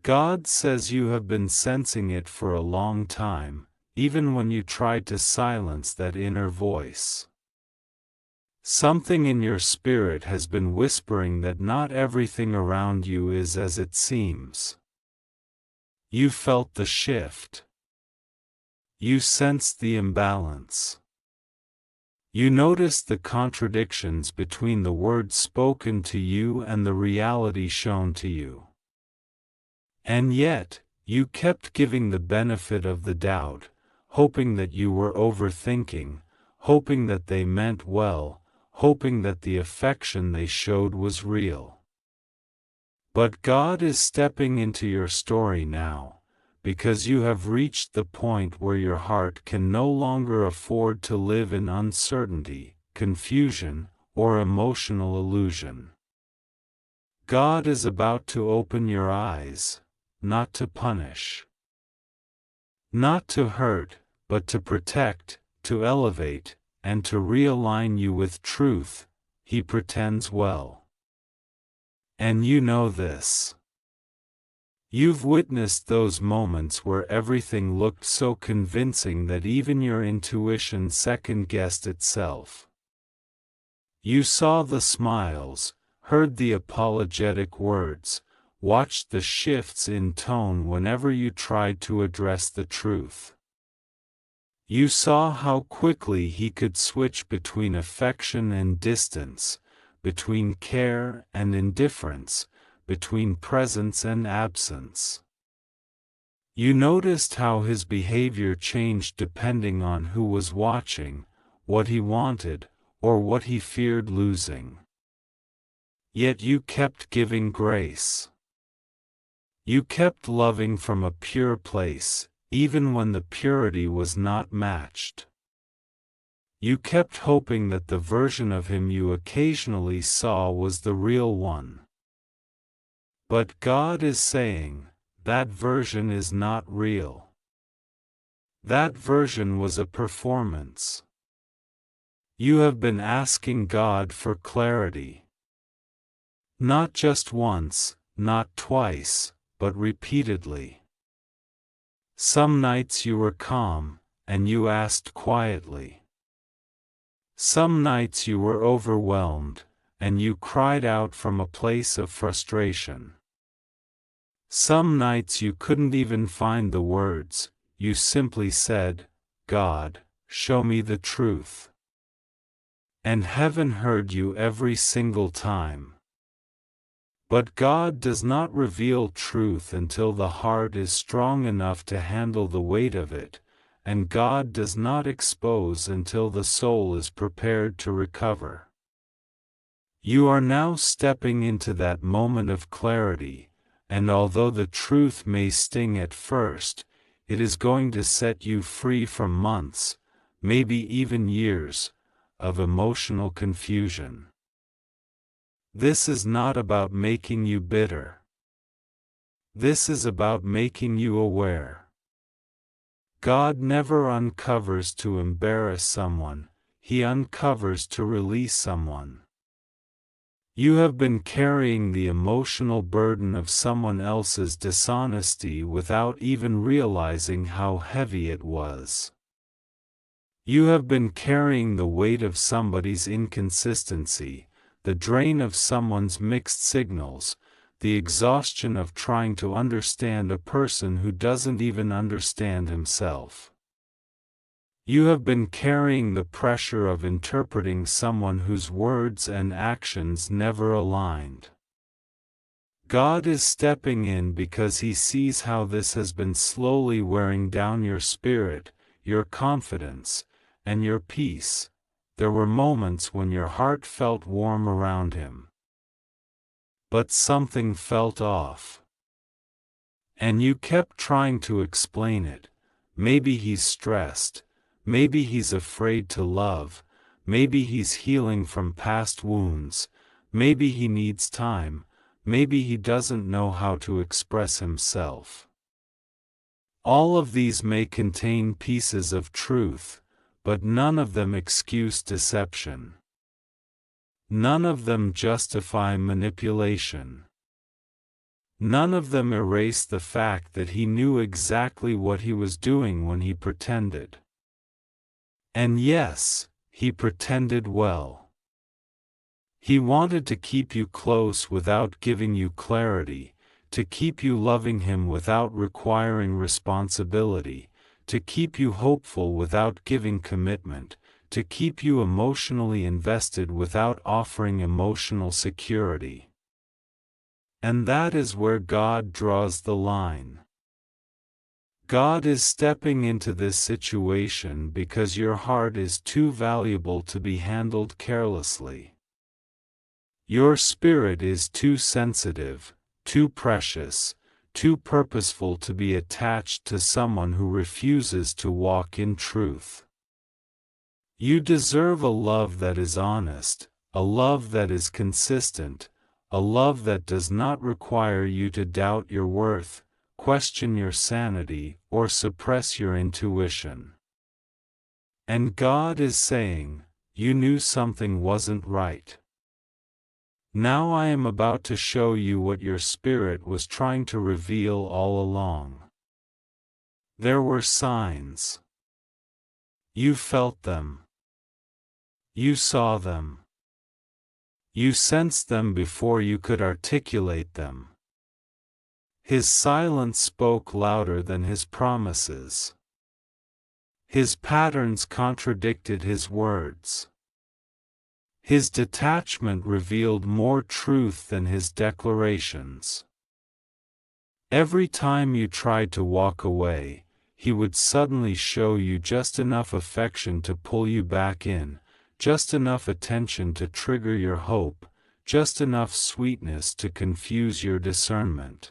God says you have been sensing it for a long time, even when you tried to silence that inner voice. Something in your spirit has been whispering that not everything around you is as it seems. You felt the shift. You sensed the imbalance. You noticed the contradictions between the words spoken to you and the reality shown to you. And yet, you kept giving the benefit of the doubt, hoping that you were overthinking, hoping that they meant well, hoping that the affection they showed was real. But God is stepping into your story now, because you have reached the point where your heart can no longer afford to live in uncertainty, confusion, or emotional illusion. God is about to open your eyes, not to punish, not to hurt, but to protect, to elevate, and to realign you with truth. He pretends well. And you know this. You've witnessed those moments where everything looked so convincing that even your intuition second-guessed itself. You saw the smiles, heard the apologetic words, watched the shifts in tone whenever you tried to address the truth. You saw how quickly he could switch between affection and distance, between care and indifference, between presence and absence. You noticed how his behavior changed depending on who was watching, what he wanted, or what he feared losing. Yet you kept giving grace. You kept loving from a pure place, even when the purity was not matched. You kept hoping that the version of him you occasionally saw was the real one. But God is saying, that version is not real. That version was a performance. You have been asking God for clarity. Not just once, not twice, but repeatedly. Some nights you were calm, and you asked quietly. Some nights you were overwhelmed, and you cried out from a place of frustration. Some nights you couldn't even find the words, you simply said, God, show me the truth. And heaven heard you every single time. But God does not reveal truth until the heart is strong enough to handle the weight of it, and God does not expose until the soul is prepared to recover. You are now stepping into that moment of clarity, and although the truth may sting at first, it is going to set you free from months, maybe even years, of emotional confusion. This is not about making you bitter. This is about making you aware. God never uncovers to embarrass someone, He uncovers to release someone. You have been carrying the emotional burden of someone else's dishonesty without even realizing how heavy it was. You have been carrying the weight of somebody's inconsistency, the drain of someone's mixed signals, the exhaustion of trying to understand a person who doesn't even understand himself. You have been carrying the pressure of interpreting someone whose words and actions never aligned. God is stepping in because He sees how this has been slowly wearing down your spirit, your confidence, and your peace. There were moments when your heart felt warm around Him. But something felt off. And you kept trying to explain it. Maybe he's stressed. Maybe he's afraid to love. Maybe he's healing from past wounds. Maybe he needs time. Maybe he doesn't know how to express himself. All of these may contain pieces of truth, but none of them excuse deception. None of them justify manipulation. None of them erased the fact that he knew exactly what he was doing when he pretended. And yes, he pretended well. He wanted to keep you close without giving you clarity, to keep you loving him without requiring responsibility, to keep you hopeful without giving commitment, to keep you emotionally invested without offering emotional security. And that is where God draws the line. God is stepping into this situation because your heart is too valuable to be handled carelessly. Your spirit is too sensitive, too precious, too purposeful to be attached to someone who refuses to walk in truth. You deserve a love that is honest, a love that is consistent, a love that does not require you to doubt your worth, question your sanity, or suppress your intuition. And God is saying, you knew something wasn't right. Now I am about to show you what your spirit was trying to reveal all along. There were signs. You felt them. You saw them. You sensed them before you could articulate them. His silence spoke louder than his promises. His patterns contradicted his words. His detachment revealed more truth than his declarations. Every time you tried to walk away, he would suddenly show you just enough affection to pull you back in, just enough attention to trigger your hope, just enough sweetness to confuse your discernment.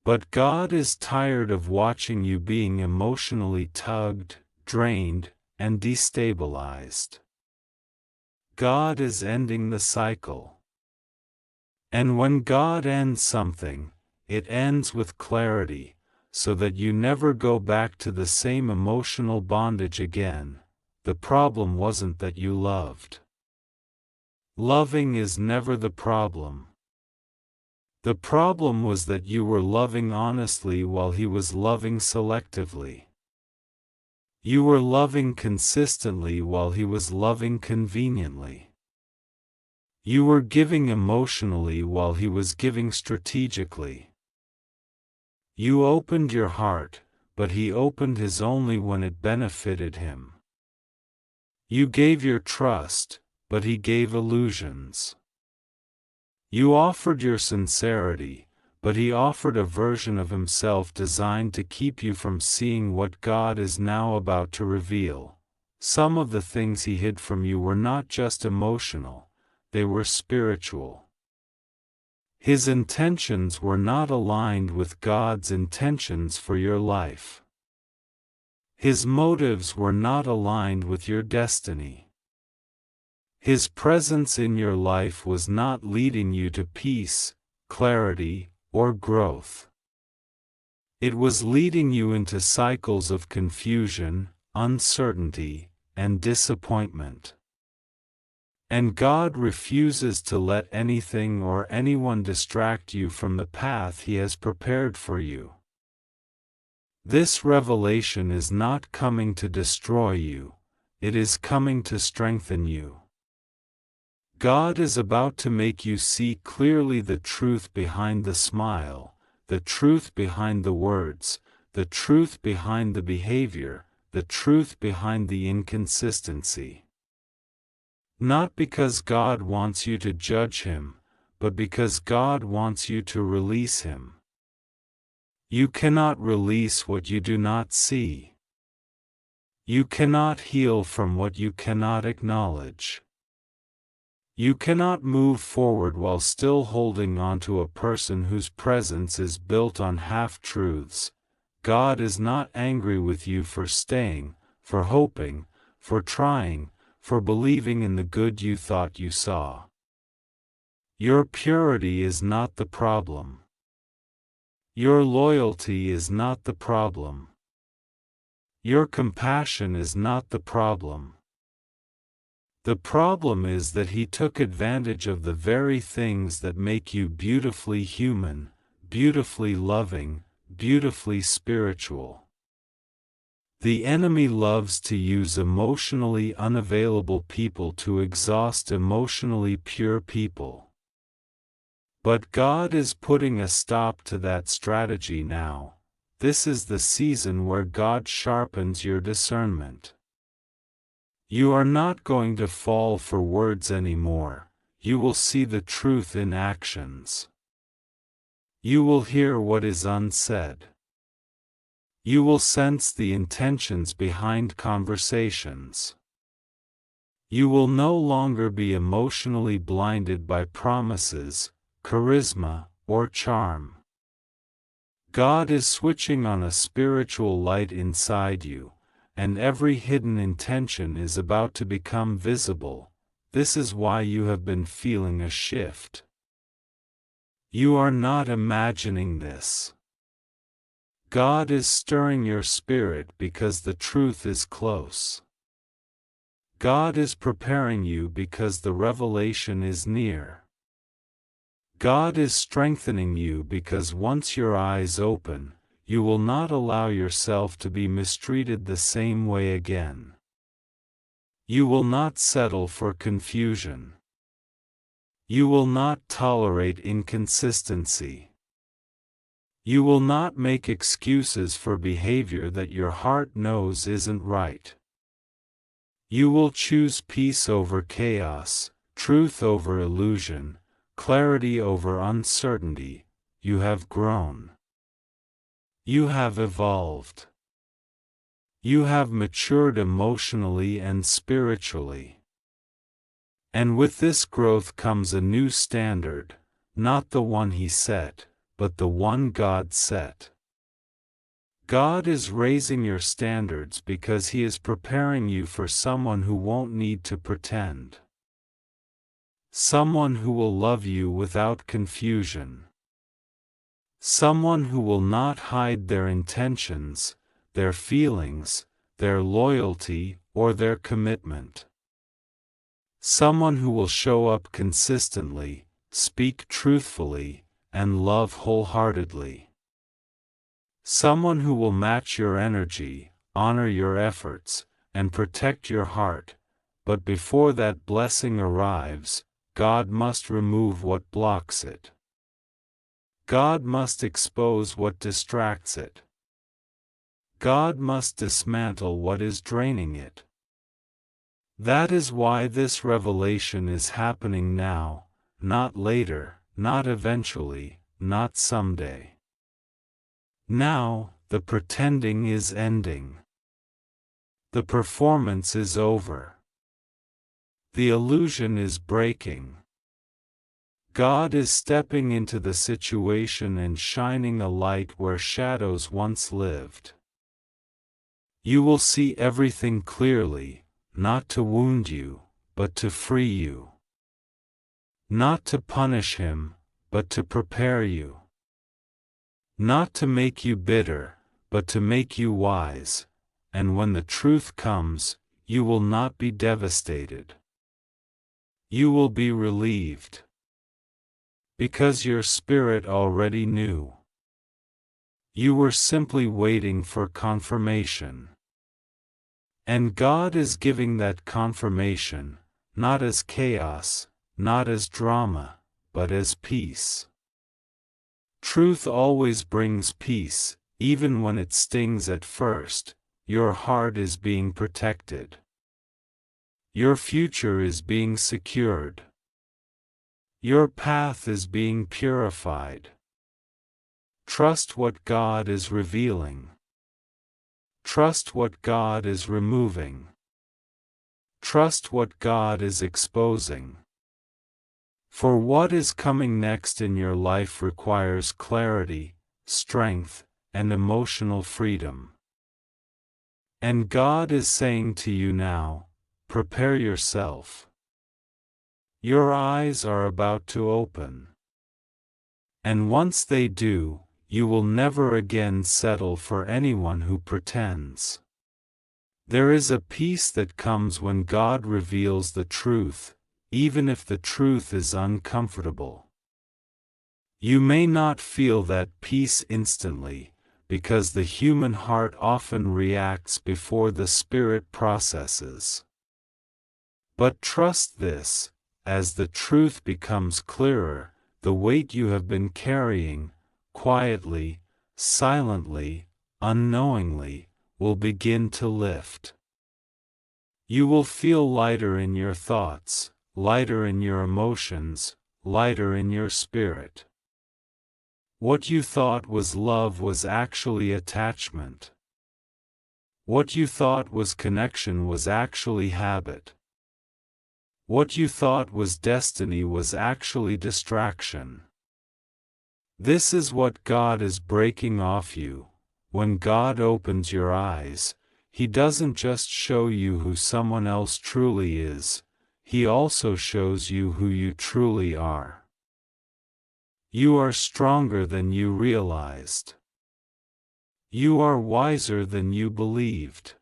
But God is tired of watching you being emotionally tugged, drained, and destabilized. God is ending the cycle. And when God ends something, it ends with clarity, so that you never go back to the same emotional bondage again. The problem wasn't that you loved. Loving is never the problem. The problem was that you were loving honestly while he was loving selectively. You were loving consistently while he was loving conveniently. You were giving emotionally while he was giving strategically. You opened your heart, but he opened his only when it benefited him. You gave your trust, but he gave illusions. You offered your sincerity, but he offered a version of himself designed to keep you from seeing what God is now about to reveal. Some of the things he hid from you were not just emotional, they were spiritual. His intentions were not aligned with God's intentions for your life. His motives were not aligned with your destiny. His presence in your life was not leading you to peace, clarity, or growth. It was leading you into cycles of confusion, uncertainty, and disappointment. And God refuses to let anything or anyone distract you from the path he has prepared for you. This revelation is not coming to destroy you, it is coming to strengthen you. God is about to make you see clearly the truth behind the smile, the truth behind the words, the truth behind the behavior, the truth behind the inconsistency. Not because God wants you to judge him, but because God wants you to release him. You cannot release what you do not see. You cannot heal from what you cannot acknowledge. You cannot move forward while still holding on to a person whose presence is built on half-truths. God is not angry with you for staying, for hoping, for trying, for believing in the good you thought you saw. Your purity is not the problem. Your loyalty is not the problem. Your compassion is not the problem. The problem is that he took advantage of the very things that make you beautifully human, beautifully loving, beautifully spiritual. The enemy loves to use emotionally unavailable people to exhaust emotionally pure people. But God is putting a stop to that strategy now. This is the season where God sharpens your discernment. You are not going to fall for words anymore. You will see the truth in actions. You will hear what is unsaid. You will sense the intentions behind conversations. You will no longer be emotionally blinded by promises, charisma, or charm. God is switching on a spiritual light inside you, and every hidden intention is about to become visible. This is why you have been feeling a shift. You are not imagining this. God is stirring your spirit because the truth is close. God is preparing you because the revelation is near. God is strengthening you because once your eyes open, you will not allow yourself to be mistreated the same way again. You will not settle for confusion. You will not tolerate inconsistency. You will not make excuses for behavior that your heart knows isn't right. You will choose peace over chaos, truth over illusion, clarity over uncertainty. You have grown. You have evolved. You have matured emotionally and spiritually. And with this growth comes a new standard, not the one He set, but the one God set. God is raising your standards because He is preparing you for someone who won't need to pretend. Someone who will love you without confusion. Someone who will not hide their intentions, their feelings, their loyalty, or their commitment. Someone who will show up consistently, speak truthfully, and love wholeheartedly. Someone who will match your energy, honor your efforts, and protect your heart. But before that blessing arrives, God must remove what blocks it. God must expose what distracts it. God must dismantle what is draining it. That is why this revelation is happening now, not later, not eventually, not someday. Now, the pretending is ending. The performance is over. The illusion is breaking. God is stepping into the situation and shining a light where shadows once lived. You will see everything clearly, not to wound you, but to free you. Not to punish him, but to prepare you. Not to make you bitter, but to make you wise, and when the truth comes, you will not be devastated. You will be relieved. Because your spirit already knew. You were simply waiting for confirmation. And God is giving that confirmation, not as chaos, not as drama, but as peace. Truth always brings peace, even when it stings at first. Your heart is being protected. Your future is being secured. Your path is being purified. Trust what God is revealing. Trust what God is removing. Trust what God is exposing. For what is coming next in your life requires clarity, strength, and emotional freedom. And God is saying to you now, prepare yourself. Your eyes are about to open. And once they do, you will never again settle for anyone who pretends. There is a peace that comes when God reveals the truth, even if the truth is uncomfortable. You may not feel that peace instantly, because the human heart often reacts before the spirit processes. But trust this, as the truth becomes clearer, the weight you have been carrying, quietly, silently, unknowingly, will begin to lift. You will feel lighter in your thoughts, lighter in your emotions, lighter in your spirit. What you thought was love was actually attachment. What you thought was connection was actually habit. What you thought was destiny was actually distraction. This is what God is breaking off you. When God opens your eyes, He doesn't just show you who someone else truly is, He also shows you who you truly are. You are stronger than you realized. You are wiser than you believed.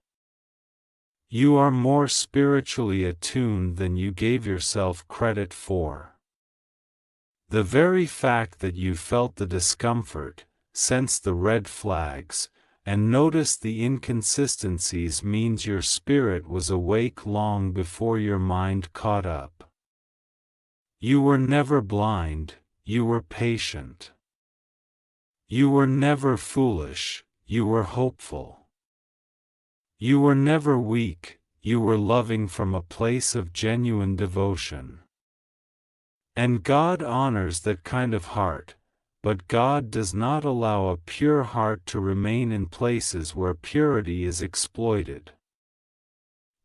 You are more spiritually attuned than you gave yourself credit for. The very fact that you felt the discomfort, sensed the red flags, and noticed the inconsistencies means your spirit was awake long before your mind caught up. You were never blind, you were patient. You were never foolish, you were hopeful. You were never weak, you were loving from a place of genuine devotion. And God honors that kind of heart, but God does not allow a pure heart to remain in places where purity is exploited.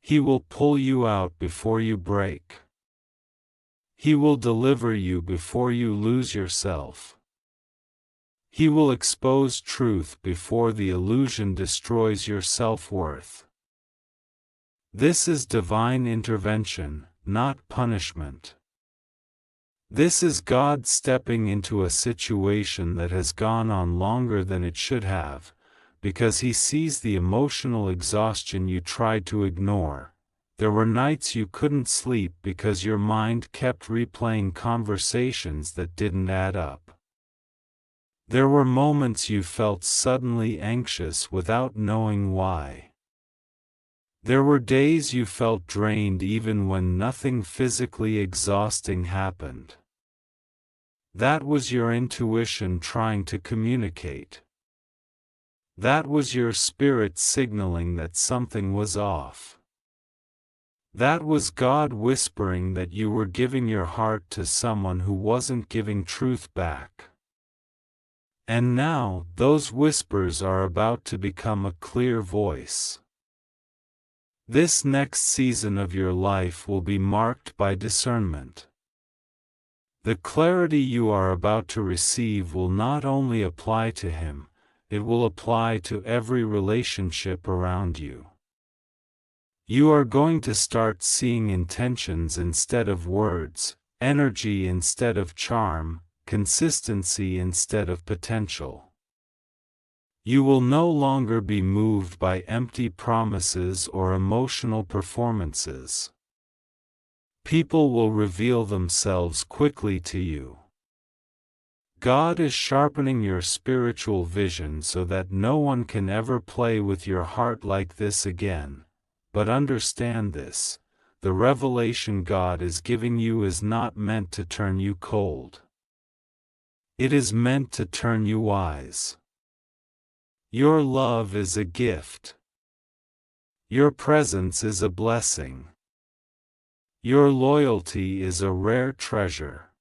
He will pull you out before you break. He will deliver you before you lose yourself. He will expose truth before the illusion destroys your self-worth. This is divine intervention, not punishment. This is God stepping into a situation that has gone on longer than it should have, because He sees the emotional exhaustion you tried to ignore. There were nights you couldn't sleep because your mind kept replaying conversations that didn't add up. There were moments you felt suddenly anxious without knowing why. There were days you felt drained even when nothing physically exhausting happened. That was your intuition trying to communicate. That was your spirit signaling that something was off. That was God whispering that you were giving your heart to someone who wasn't giving truth back. And now, those whispers are about to become a clear voice. This next season of your life will be marked by discernment. The clarity you are about to receive will not only apply to Him, it will apply to every relationship around you. You are going to start seeing intentions instead of words, energy instead of charm, consistency instead of potential. You will no longer be moved by empty promises or emotional performances. People will reveal themselves quickly to you. God is sharpening your spiritual vision so that no one can ever play with your heart like this again. But understand this, the revelation God is giving you is not meant to turn you cold. It is meant to turn you wise. Your love is a gift. Your presence is a blessing. Your loyalty is a rare treasure.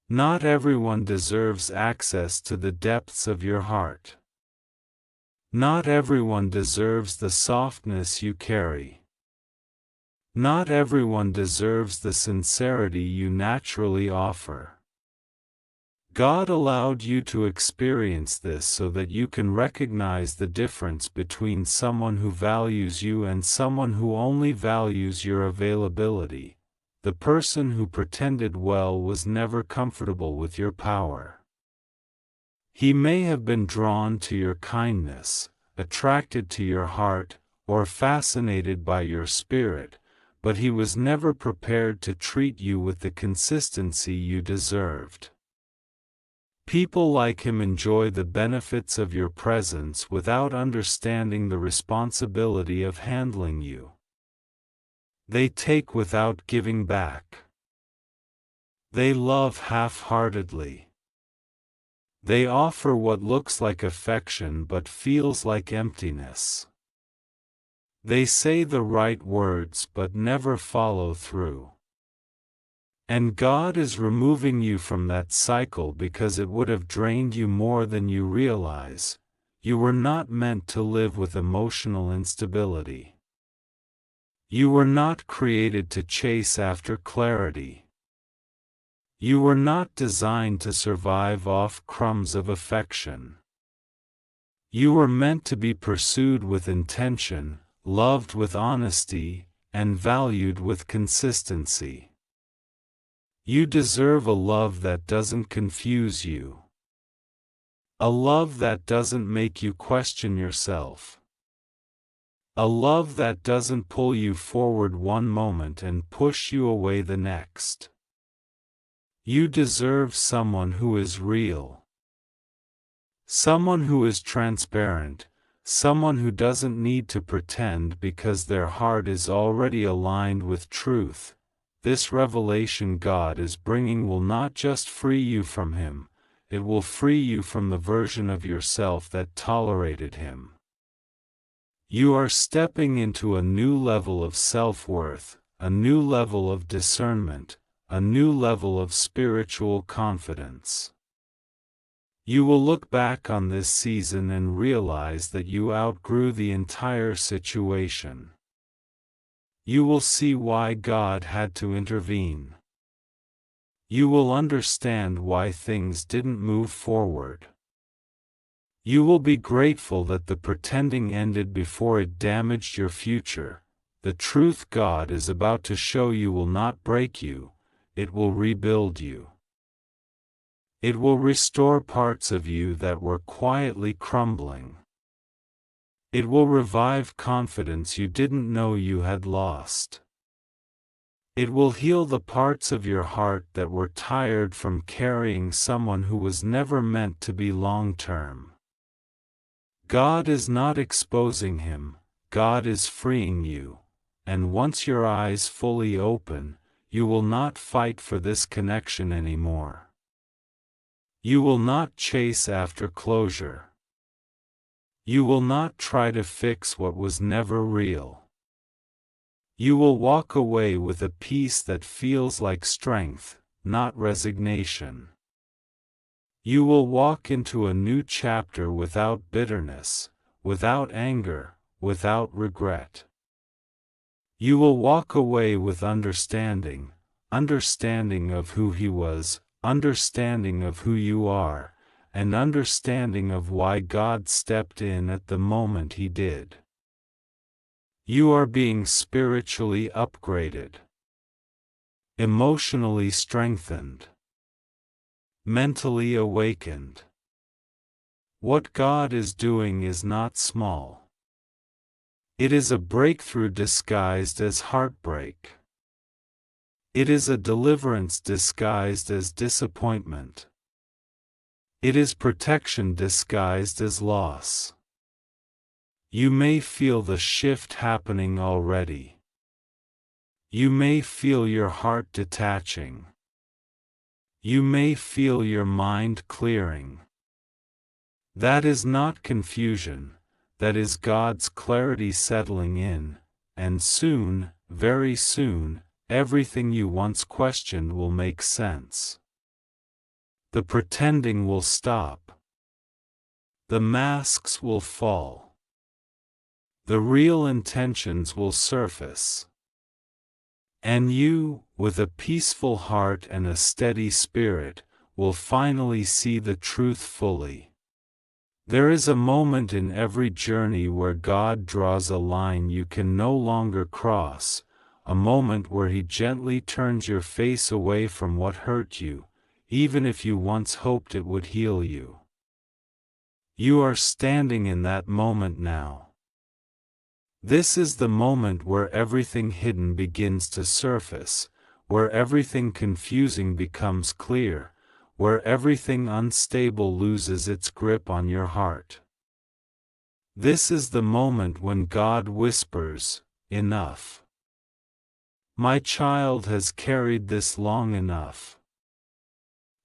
Not everyone deserves access to the depths of your heart. Not everyone deserves the softness you carry. Not everyone deserves the sincerity you naturally offer. God allowed you to experience this so that you can recognize the difference between someone who values you and someone who only values your availability. The person who pretended well was never comfortable with your power. He may have been drawn to your kindness, attracted to your heart, or fascinated by your spirit, but he was never prepared to treat you with the consistency you deserved. People like him enjoy the benefits of your presence without understanding the responsibility of handling you. They take without giving back. They love half-heartedly. They offer what looks like affection but feels like emptiness. They say the right words but never follow through. And God is removing you from that cycle because it would have drained you more than you realize. You were not meant to live with emotional instability. You were not created to chase after clarity. You were not designed to survive off crumbs of affection. You were meant to be pursued with intention, loved with honesty, and valued with consistency. You deserve a love that doesn't confuse you. A love that doesn't make you question yourself. A love that doesn't pull you forward one moment and push you away the next. You deserve someone who is real. Someone who is transparent, someone who doesn't need to pretend because their heart is already aligned with truth. This revelation God is bringing will not just free you from him, it will free you from the version of yourself that tolerated him. You are stepping into a new level of self-worth, a new level of discernment, a new level of spiritual confidence. You will look back on this season and realize that you outgrew the entire situation. You will see why God had to intervene. You will understand why things didn't move forward. You will be grateful that the pretending ended before it damaged your future. The truth God is about to show you will not break you, it will rebuild you. It will restore parts of you that were quietly crumbling. It will revive confidence you didn't know you had lost. It will heal the parts of your heart that were tired from carrying someone who was never meant to be long-term. God is not exposing him, God is freeing you, and once your eyes fully open, you will not fight for this connection anymore. You will not chase after closure. You will not try to fix what was never real. You will walk away with a peace that feels like strength, not resignation. You will walk into a new chapter without bitterness, without anger, without regret. You will walk away with understanding, understanding of who he was, understanding of who you are, and understanding of why God stepped in at the moment he did. You are being spiritually upgraded, emotionally strengthened, mentally awakened. What God is doing is not small. It is a breakthrough disguised as heartbreak. It is a deliverance disguised as disappointment. It is protection disguised as loss. You may feel the shift happening already. You may feel your heart detaching. You may feel your mind clearing. That is not confusion, that is God's clarity settling in, and soon, very soon, everything you once questioned will make sense. The pretending will stop. The masks will fall. The real intentions will surface. And you, with a peaceful heart and a steady spirit, will finally see the truth fully. There is a moment in every journey where God draws a line you can no longer cross, a moment where he gently turns your face away from what hurt you, even if you once hoped it would heal you. You are standing in that moment now. This is the moment where everything hidden begins to surface, where everything confusing becomes clear, where everything unstable loses its grip on your heart. This is the moment when God whispers, "Enough. My child has carried this long enough."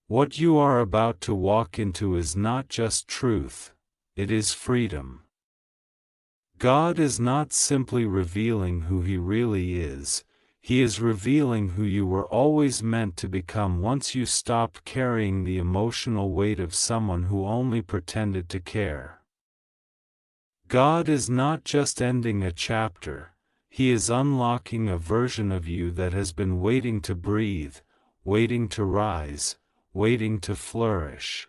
What you are about to walk into is not just truth, it is freedom. God is not simply revealing who He really is, He is revealing who you were always meant to become once you stopped carrying the emotional weight of someone who only pretended to care. God is not just ending a chapter, He is unlocking a version of you that has been waiting to breathe, waiting to rise, waiting to flourish.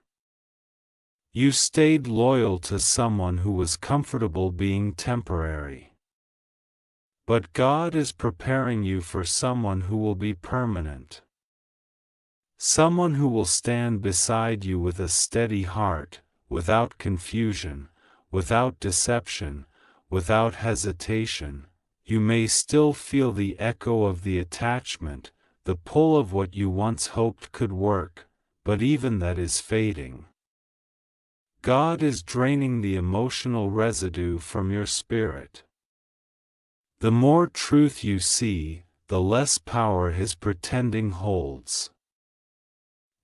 You stayed loyal to someone who was comfortable being temporary. But God is preparing you for someone who will be permanent. Someone who will stand beside you with a steady heart, without confusion, without deception, without hesitation. You may still feel the echo of the attachment, the pull of what you once hoped could work, but even that is fading. God is draining the emotional residue from your spirit. The more truth you see, the less power His pretending holds.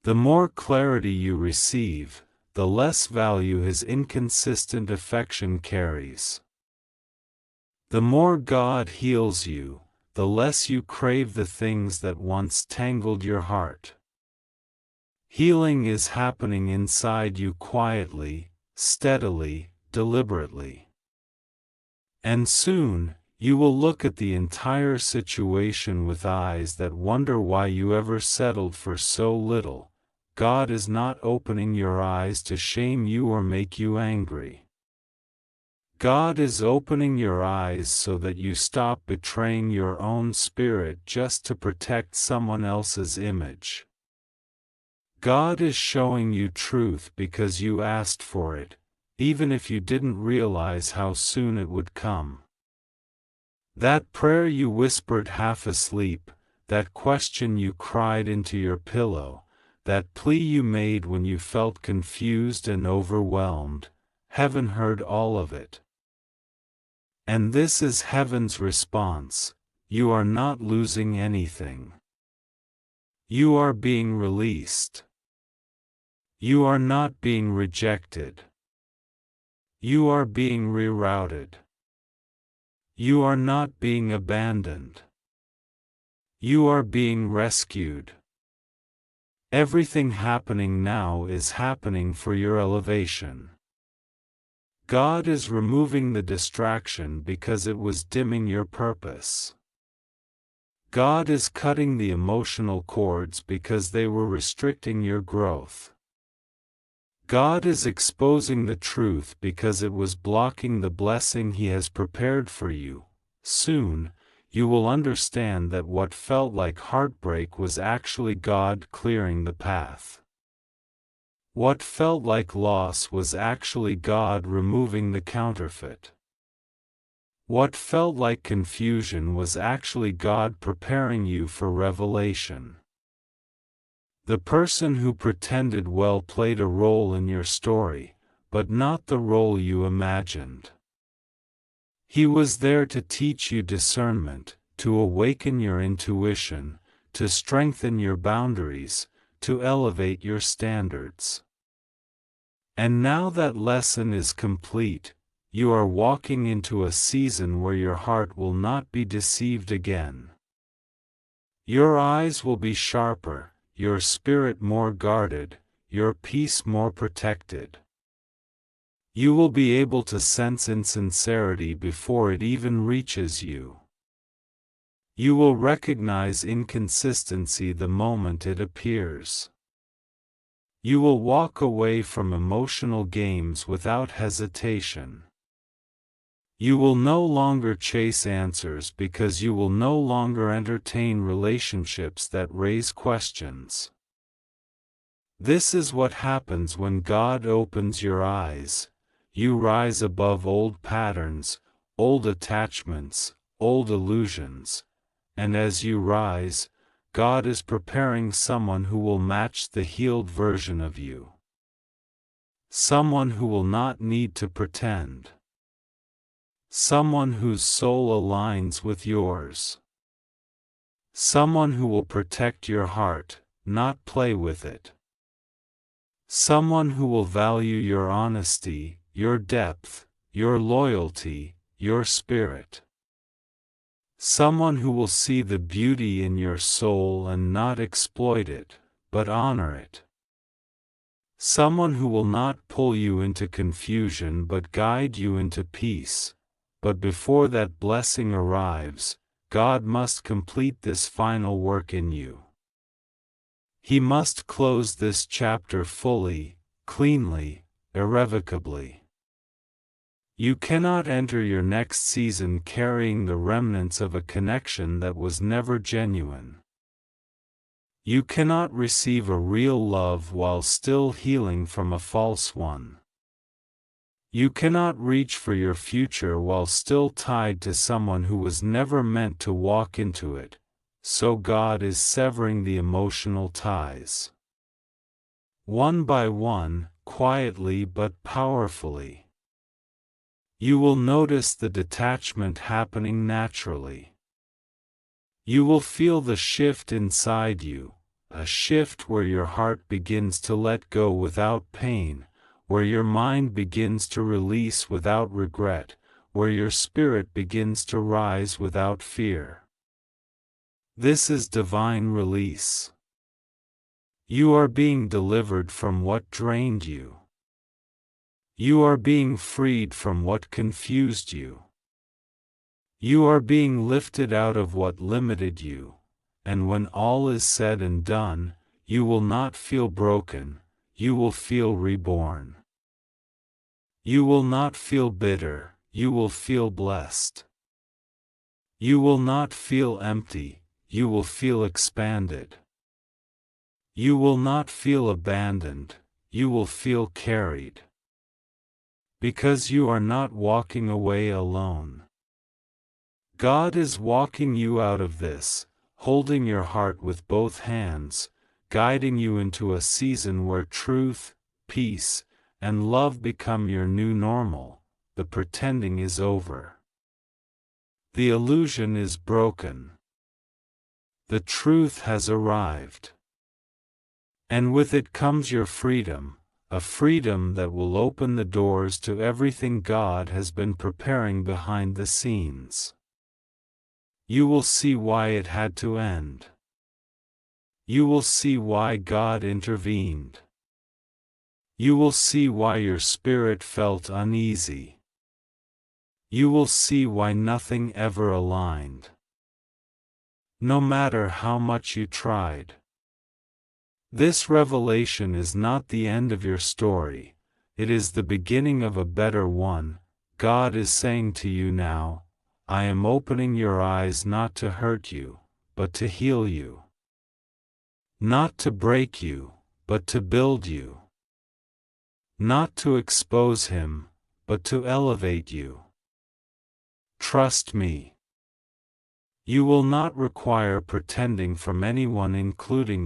The more clarity you receive, the less value His inconsistent affection carries. The more God heals you, the less you crave the things that once tangled your heart. Healing is happening inside you quietly, steadily, deliberately. And soon, you will look at the entire situation with eyes that wonder why you ever settled for so little. God is not opening your eyes to shame you or make you angry. God is opening your eyes so that you stop betraying your own spirit just to protect someone else's image. God is showing you truth because you asked for it, even if you didn't realize how soon it would come. That prayer you whispered half asleep, that question you cried into your pillow, that plea you made when you felt confused and overwhelmed, Heaven heard all of it. And this is Heaven's response: you are not losing anything. You are being released. You are not being rejected. You are being rerouted. You are not being abandoned. You are being rescued. Everything happening now is happening for your elevation. God is removing the distraction because it was dimming your purpose. God is cutting the emotional cords because they were restricting your growth. God is exposing the truth because it was blocking the blessing He has prepared for you. Soon, you will understand that what felt like heartbreak was actually God clearing the path. What felt like loss was actually God removing the counterfeit. What felt like confusion was actually God preparing you for revelation. The person who pretended well played a role in your story, but not the role you imagined. He was there to teach you discernment, to awaken your intuition, to strengthen your boundaries, to elevate your standards. And now that lesson is complete, you are walking into a season where your heart will not be deceived again. Your eyes will be sharper, your spirit more guarded, your peace more protected. You will be able to sense insincerity before it even reaches you. You will recognize inconsistency the moment it appears. You will walk away from emotional games without hesitation. You will no longer chase answers because you will no longer entertain relationships that raise questions. This is what happens when God opens your eyes. You rise above old patterns, old attachments, old illusions, and as you rise, God is preparing someone who will match the healed version of you. Someone who will not need to pretend. Someone whose soul aligns with yours. Someone who will protect your heart, not play with it. Someone who will value your honesty, your depth, your loyalty, your spirit. Someone who will see the beauty in your soul and not exploit it, but honor it. Someone who will not pull you into confusion but guide you into peace. But before that blessing arrives, God must complete this final work in you. He must close this chapter fully, cleanly, irrevocably. You cannot enter your next season carrying the remnants of a connection that was never genuine. You cannot receive a real love while still healing from a false one. You cannot reach for your future while still tied to someone who was never meant to walk into it, so God is severing the emotional ties. One by one, quietly but powerfully. You will notice the detachment happening naturally. You will feel the shift inside you, a shift where your heart begins to let go without pain, where your mind begins to release without regret, where your spirit begins to rise without fear. This is divine release. You are being delivered from what drained you. You are being freed from what confused you. You are being lifted out of what limited you, and when all is said and done, you will not feel broken, you will feel reborn. You will not feel bitter, you will feel blessed. You will not feel empty, you will feel expanded. You will not feel abandoned, you will feel carried. Because you are not walking away alone. God is walking you out of this, holding your heart with both hands, guiding you into a season where truth, peace, and love become your new normal. The pretending is over. The illusion is broken. The truth has arrived. And with it comes your freedom, a freedom that will open the doors to everything God has been preparing behind the scenes. You will see why it had to end. You will see why God intervened. You will see why your spirit felt uneasy. You will see why nothing ever aligned. No matter how much you tried. This revelation is not the end of your story, it is the beginning of a better one. God is saying to you now, I am opening your eyes not to hurt you, but to heal you. Not to break you, but to build you. Not to expose him, but to elevate you. Trust me. You will not require pretending from anyone, including